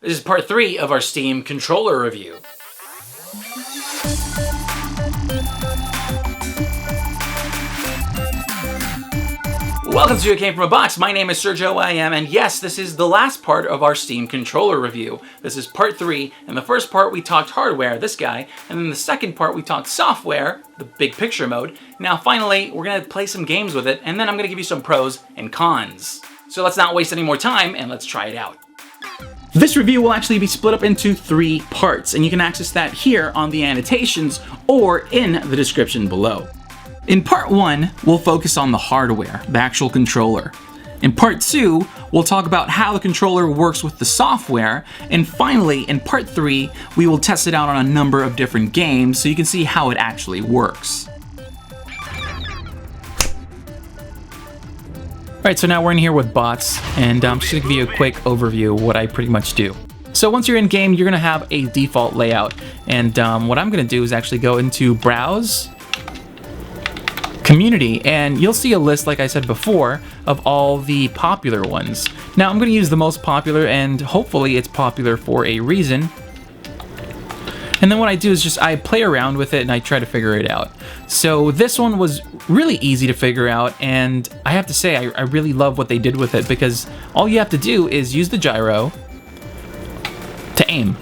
This is part 3 of our Steam controller review. Welcome to It Came From a Box. My name is Sergio IM, and yes, this is the last part of our Steam controller review. This is part 3. In the first part, we talked hardware, this guy, and then the second part, we talked software, the big picture mode. Now, finally, we're going to play some games with it, and then I'm going to give you some pros and cons. So let's not waste any more time, and let's try it out. This review will actually be split up into 3 parts, and you can access that here on the annotations or in the description below. In part 1, we'll focus on the hardware, the actual controller. In part 2, we'll talk about how the controller works with the software, and finally, in part 3, we will test it out on a number of different games so you can see how it actually works. Alright, so now we're in here with bots, and I'm just going to give you a quick overview of what I pretty much do. So once you're in game, you're going to have a default layout, and what I'm going to do is actually go into Browse, Community, and you'll see a list, like I said before, of all the popular ones. Now I'm going to use the most popular, and hopefully it's popular for a reason. And then what I do is I play around with it and I try to figure it out. So this one was really easy to figure out, and I have to say I really love what they did with it, because all you have to do is use the gyro to aim.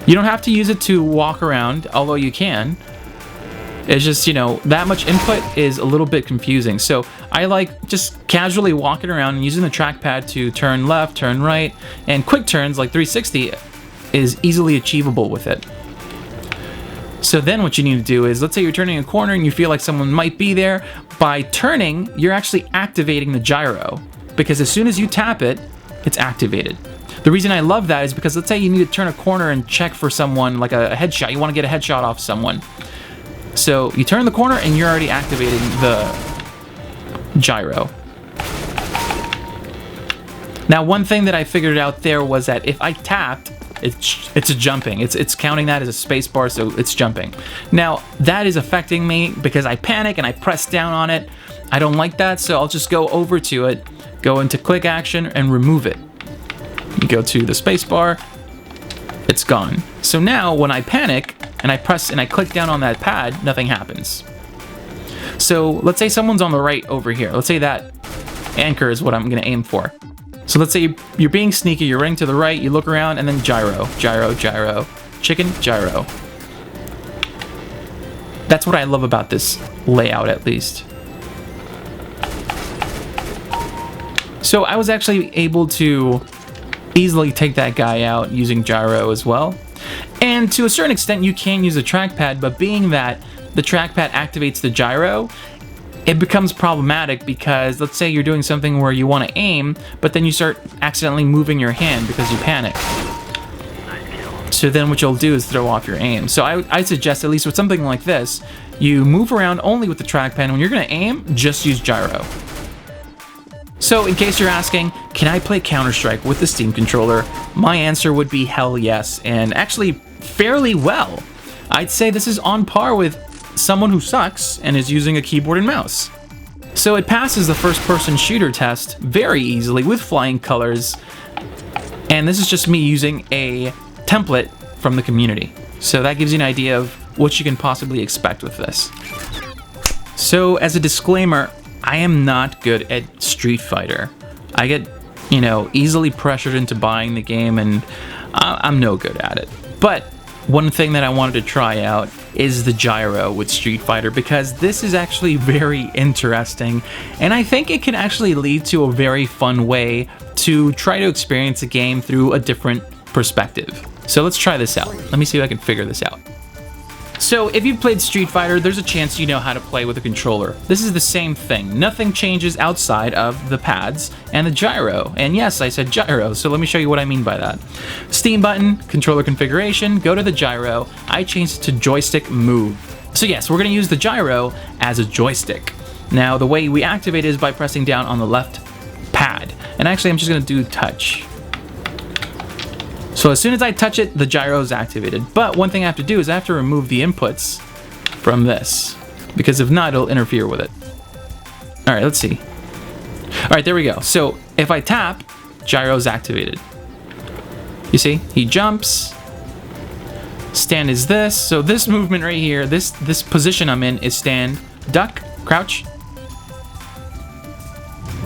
You don't have to use it to walk around, although you can. It's just, that much input is a little bit confusing. So I like just casually walking around and using the trackpad to turn left, turn right, and quick turns like 360 is easily achievable with it. So then what you need to do is, let's say you're turning a corner and you feel like someone might be there. By turning, you're actually activating the gyro, because as soon as you tap it, it's activated. The reason I love that is because let's say you need to turn a corner and check for someone, like a headshot. You want to get a headshot off someone. So you turn the corner and you're already activating the gyro. Now, one thing that I figured out there was that if I tapped, it's a jumping. It's counting that as a space bar, so it's jumping. Now, that is affecting me because I panic and I press down on it. I don't like that, so I'll just go over to it, go into quick action, and remove it. You go to the space bar, it's gone. So now, when I panic, and I press and I click down on that pad, nothing happens. So let's say someone's on the right over here. Let's say that anchor is what I'm gonna aim for. So let's say you're being sneaky, you're running to the right, you look around, and then gyro, gyro, gyro, chicken, gyro. That's what I love about this layout, at least. So I was actually able to easily take that guy out using gyro as well. And to a certain extent, you can use a trackpad, but being that the trackpad activates the gyro, it becomes problematic because let's say you're doing something where you want to aim, but then you start accidentally moving your hand because you panic. So then what you'll do is throw off your aim. So I suggest, at least with something like this, you move around only with the trackpad, and when you're going to aim, just use gyro. So in case you're asking, can I play Counter-Strike with the Steam controller? My answer would be hell yes, and actually fairly well. I'd say this is on par with someone who sucks and is using a keyboard and mouse. So it passes the first-person shooter test very easily with flying colors, and this is just me using a template from the community. So that gives you an idea of what you can possibly expect with this. So as a disclaimer, I am not good at Street Fighter. I get, easily pressured into buying the game, and I'm no good at it. But one thing that I wanted to try out is the gyro with Street Fighter, because this is actually very interesting, and I think it can actually lead to a very fun way to try to experience a game through a different perspective. So let's try this out. Let me see if I can figure this out. So if you've played Street Fighter, there's a chance you know how to play with a controller. This is the same thing. Nothing changes outside of the pads and the gyro. And yes, I said gyro, so let me show you what I mean by that. Steam button, controller configuration, go to the gyro. I changed it to joystick move. So yes, we're gonna use the gyro as a joystick. Now, the way we activate it is by pressing down on the left pad. And actually, I'm just gonna do touch. So as soon as I touch it, the gyro is activated. But one thing I have to do is I have to remove the inputs from this, because if not, it'll interfere with it. All right, let's see. All right, there we go. So if I tap, gyro is activated. You see, he jumps. Stand is this. So this movement right here, this position I'm in is stand, duck, crouch.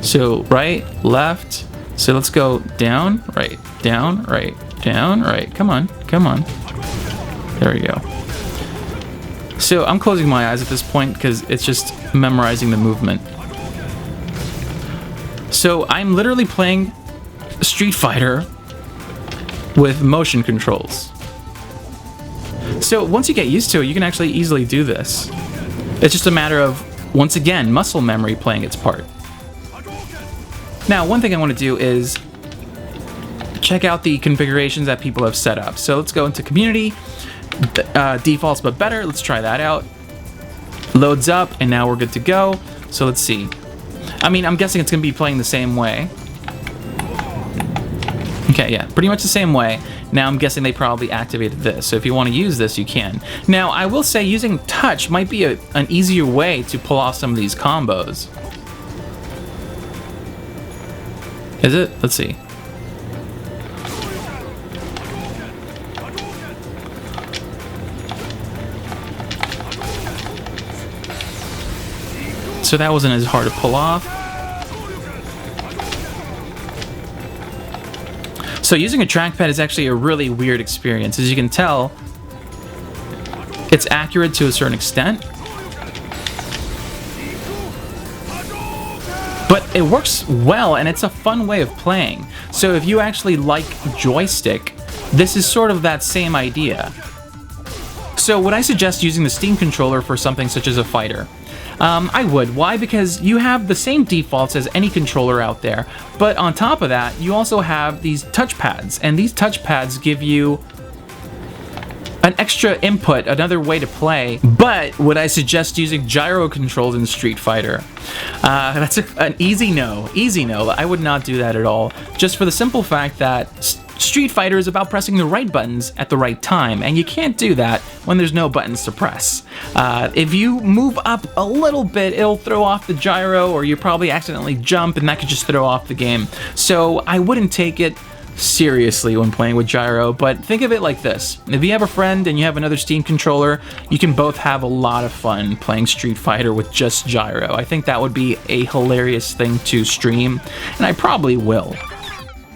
So right, left. So let's go down, right, down, right, down, right. Come on, come on. There we go. So I'm closing my eyes at this point because it's just memorizing the movement. So I'm literally playing Street Fighter with motion controls. So once you get used to it, you can actually easily do this. It's just a matter of, once again, muscle memory playing its part. Now, one thing I want to do is check out the configurations that people have set up. So let's go into community, defaults but better. Let's try that out. Loads up, and now we're good to go. So let's see. I mean, I'm guessing it's going to be playing the same way. Okay, yeah, pretty much the same way. Now I'm guessing they probably activated this. So if you want to use this, you can. Now, I will say using touch might be an easier way to pull off some of these combos. Is it? Let's see. So that wasn't as hard to pull off. So using a trackpad is actually a really weird experience. As you can tell, it's accurate to a certain extent, but it works well and it's a fun way of playing. So if you actually like joystick, this is sort of that same idea. So would I suggest using the Steam controller for something such as a fighter? I would. Why? Because you have the same defaults as any controller out there, but on top of that, you also have these touchpads, and these touchpads give you an extra input, another way to play. But would I suggest using gyro controls in Street Fighter? That's an easy no. Easy no. I would not do that at all, just for the simple fact that Street Fighter is about pressing the right buttons at the right time, and you can't do that when there's no buttons to press. If you move up a little bit, it'll throw off the gyro, or you probably accidentally jump, and that could just throw off the game. So I wouldn't take it seriously when playing with gyro, but think of it like this. If you have a friend and you have another Steam controller, you can both have a lot of fun playing Street Fighter with just gyro. I think that would be a hilarious thing to stream, and I probably will.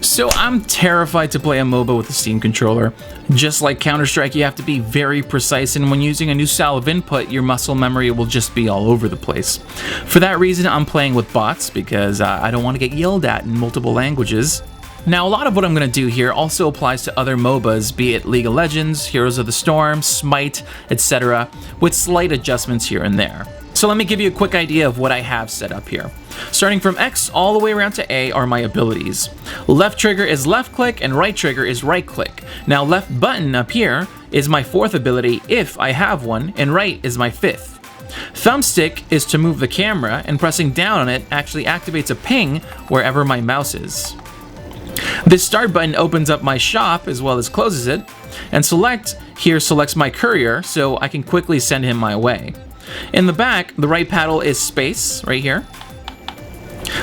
So I'm terrified to play a MOBA with a Steam controller. Just like Counter-Strike, you have to be very precise, and when using a new style of input, your muscle memory will just be all over the place. For that reason, I'm playing with bots, because I don't want to get yelled at in multiple languages. Now, a lot of what I'm going to do here also applies to other MOBAs, be it League of Legends, Heroes of the Storm, Smite, etc., with slight adjustments here and there. So let me give you a quick idea of what I have set up here. Starting from X all the way around to A are my abilities. Left trigger is left click and right trigger is right click. Now left button up here is my fourth ability if I have one, and right is my fifth. Thumbstick is to move the camera, and pressing down on it actually activates a ping wherever my mouse is. This start button opens up my shop as well as closes it, and select here selects my courier so I can quickly send him my way. In the back, the right paddle is space right here,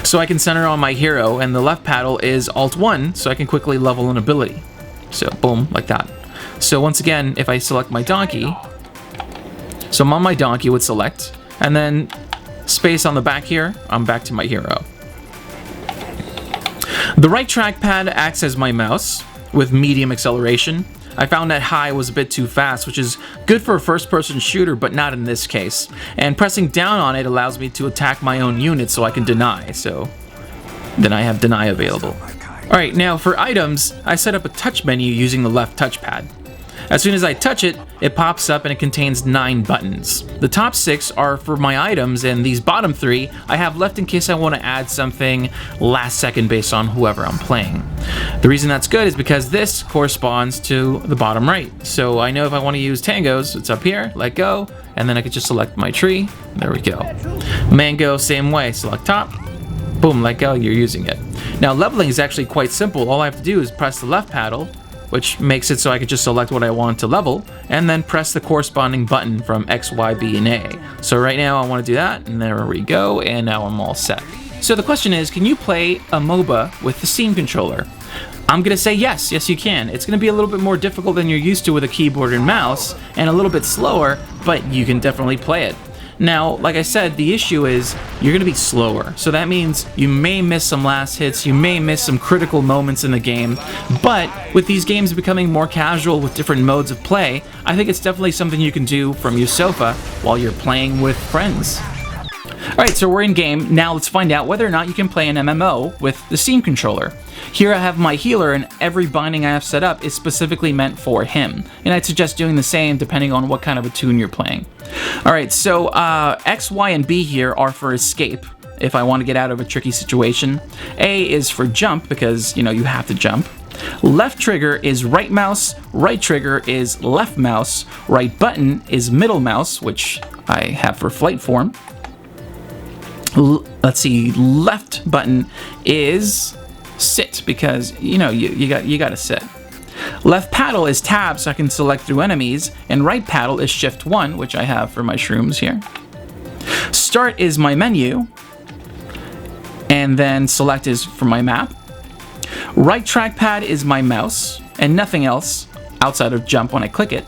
so I can center on my hero, and the left paddle is Alt-1 so I can quickly level an ability. So boom, like that. So once again, if I select my donkey, so I'm on my donkey with select, and then space on the back here, I'm back to my hero. The right trackpad acts as my mouse with medium acceleration. I found that high was a bit too fast, which is good for a first-person shooter, but not in this case. And pressing down on it allows me to attack my own unit so I can deny, so then I have deny available. Alright, now for items, I set up a touch menu using the left touchpad. As soon as I touch it, it pops up and it contains 9 buttons. The top 6 are for my items, and these bottom 3 I have left in case I want to add something last second based on whoever I'm playing. The reason that's good is because this corresponds to the bottom right. So I know if I want to use tangos, it's up here, let go, and then I could just select my tree. There we go. Mango, same way, select top, boom, let go, you're using it. Now leveling is actually quite simple. All I have to do is press the left paddle, which makes it so I could just select what I want to level, and then press the corresponding button from X, Y, B, and A. So right now I want to do that, and there we go, and now I'm all set. So the question is, can you play a MOBA with the Steam controller? I'm gonna say yes, you can. It's gonna be a little bit more difficult than you're used to with a keyboard and mouse, and a little bit slower, but you can definitely play it. Now, like I said, the issue is you're gonna be slower. So that means you may miss some last hits, you may miss some critical moments in the game, but with these games becoming more casual with different modes of play, I think it's definitely something you can do from your sofa while you're playing with friends. Alright, so we're in game. Now let's find out whether or not you can play an MMO with the Steam controller. Here I have my healer, and every binding I have set up is specifically meant for him. And I'd suggest doing the same depending on what kind of a tune you're playing. Alright, so X, Y, and B here are for escape, if I want to get out of a tricky situation. A is for jump, because, you know, you have to jump. Left trigger is right mouse, right trigger is left mouse, right button is middle mouse, which I have for flight form. Let's see, left button is sit, because you know you got to sit. Left paddle is tab, so I can select through enemies, and right paddle is shift 1, which I have for my shrooms here. Start is my menu, and then select is for my map. Right trackpad is my mouse, and nothing else outside of jump when I click it.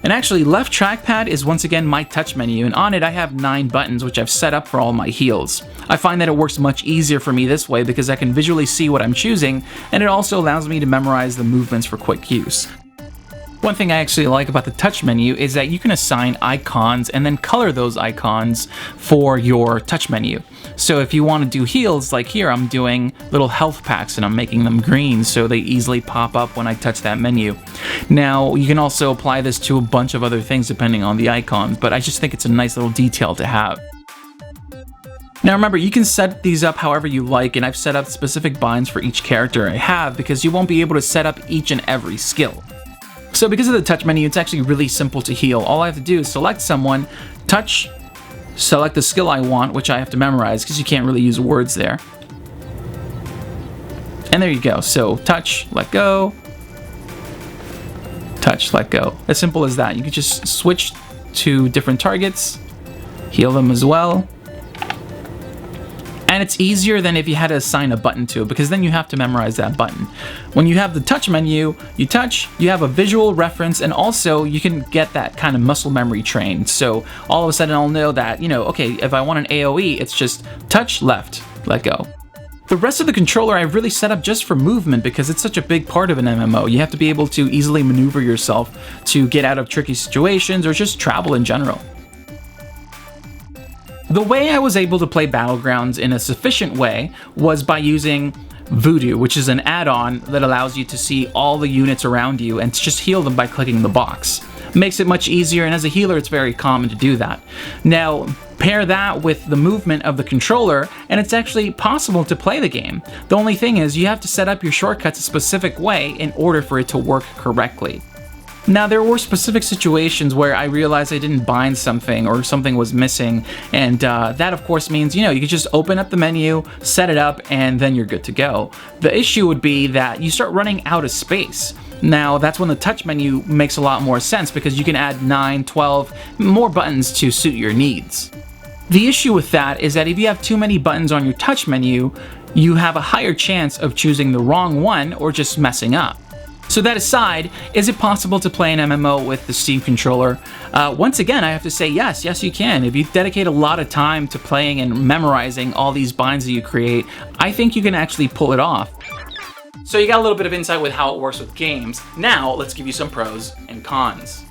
And actually, left trackpad is once again my touch menu, and on it I have 9 buttons which I've set up for all my heals. I find that it works much easier for me this way because I can visually see what I'm choosing, and it also allows me to memorize the movements for quick use. One thing I actually like about the touch menu is that you can assign icons and then color those icons for your touch menu. So if you want to do heals, like here I'm doing little health packs and I'm making them green so they easily pop up when I touch that menu. Now you can also apply this to a bunch of other things depending on the icons, but I just think it's a nice little detail to have. Now remember, you can set these up however you like, and I've set up specific binds for each character I have because you won't be able to set up each and every skill. So because of the touch menu, it's actually really simple to heal. All I have to do is select someone, touch, select the skill I want, which I have to memorize because you can't really use words there. And there you go. So touch, let go, touch, let go. As simple as that. You can just switch to different targets, heal them as well. And it's easier than if you had to assign a button to it, because then you have to memorize that button. When you have the touch menu, you touch, you have a visual reference, and also you can get that kind of muscle memory trained. So all of a sudden I'll know that, you know, okay, if I want an AoE, it's just touch, left, let go. The rest of the controller I've really set up just for movement because it's such a big part of an MMO. You have to be able to easily maneuver yourself to get out of tricky situations or just travel in general. The way I was able to play Battlegrounds in a sufficient way was by using Voodoo, which is an add-on that allows you to see all the units around you and to just heal them by clicking the box. Makes it much easier, and as a healer it's very common to do that. Now, pair that with the movement of the controller, and it's actually possible to play the game. The only thing is you have to set up your shortcuts a specific way in order for it to work correctly. Now, there were specific situations where I realized I didn't bind something or something was missing, and that of course means, you know, you could just open up the menu, set it up, and then you're good to go. The issue would be that you start running out of space. Now, that's when the touch menu makes a lot more sense because you can add 9, 12 more buttons to suit your needs. The issue with that is that if you have too many buttons on your touch menu, you have a higher chance of choosing the wrong one or just messing up. So that aside, is it possible to play an MMO with the Steam controller? Once again, I have to say yes, you can. If you dedicate a lot of time to playing and memorizing all these binds that you create, I think you can actually pull it off. So you got a little bit of insight with how it works with games. Now, let's give you some pros and cons.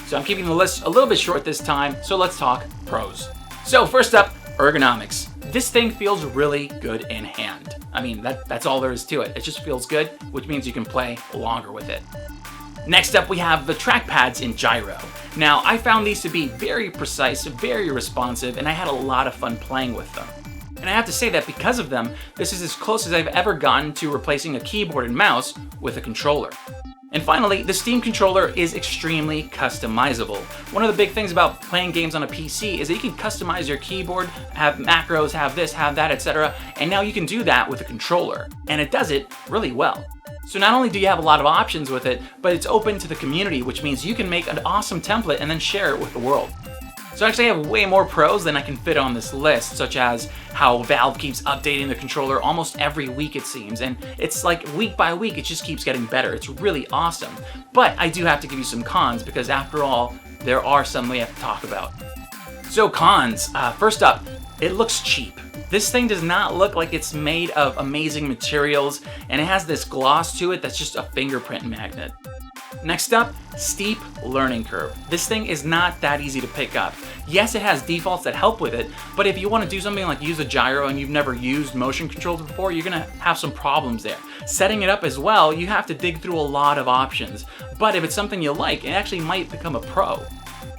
So I'm keeping the list a little bit short this time, so let's talk pros. So first up, ergonomics. This thing feels really good in hand. I mean, that's all there is to it. It just feels good, which means you can play longer with it. Next up, we have the trackpads in gyro. Now, I found these to be very precise, very responsive, and I had a lot of fun playing with them. And I have to say that because of them, this is as close as I've ever gotten to replacing a keyboard and mouse with a controller. And finally, the Steam controller is extremely customizable. One of the big things about playing games on a PC is that you can customize your keyboard, have macros, have this, have that, etc. And now you can do that with a controller. And it does it really well. So not only do you have a lot of options with it, but it's open to the community, which means you can make an awesome template and then share it with the world. So I actually have way more pros than I can fit on this list, such as how Valve keeps updating the controller almost every week it seems, and it's like week by week it just keeps getting better. It's really awesome. But I do have to give you some cons because after all, there are some we have to talk about. So cons, first up, it looks cheap. This thing does not look like it's made of amazing materials, and it has this gloss to it that's just a fingerprint magnet. Next up, steep learning curve. This thing is not that easy to pick up. Yes, it has defaults that help with it, but if you want to do something like use a gyro and you've never used motion controls before, you're gonna have some problems there. Setting it up as well, you have to dig through a lot of options. But if it's something you like, it actually might become a pro.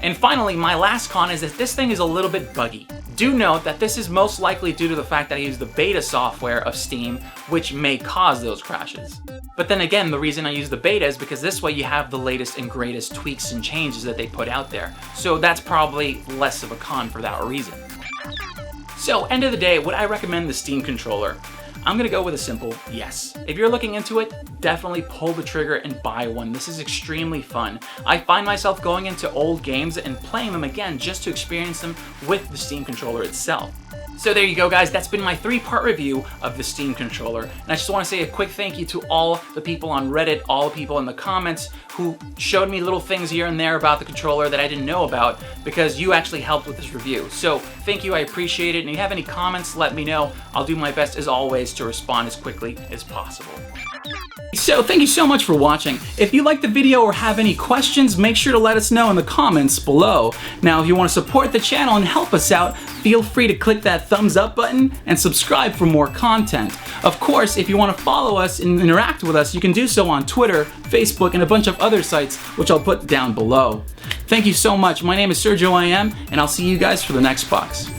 And finally, my last con is that this thing is a little bit buggy. Do note that this is most likely due to the fact that I use the beta software of Steam, which may cause those crashes. But then again, the reason I use the beta is because this way you have the latest and greatest tweaks and changes that they put out there. So that's probably less of a con for that reason. So, end of the day, would I recommend the Steam controller? I'm gonna go with a simple yes. If you're looking into it, definitely pull the trigger and buy one. This is extremely fun. I find myself going into old games and playing them again just to experience them with the Steam controller itself. So there you go, guys. That's been my 3-part review of the Steam controller. And I just want to say a quick thank you to all the people on Reddit, all the people in the comments who showed me little things here and there about the controller that I didn't know about, because you actually helped with this review. So thank you, I appreciate it. And if you have any comments, let me know. I'll do my best, as always, to respond as quickly as possible. So thank you so much for watching. If you liked the video or have any questions, make sure to let us know in the comments below. Now, if you want to support the channel and help us out, feel free to click that thumbs up button and subscribe for more content. Of course, if you want to follow us and interact with us, you can do so on Twitter, Facebook, and a bunch of other sites, which I'll put down below. Thank you so much. My name is Sergio IM, and I'll see you guys for the next box.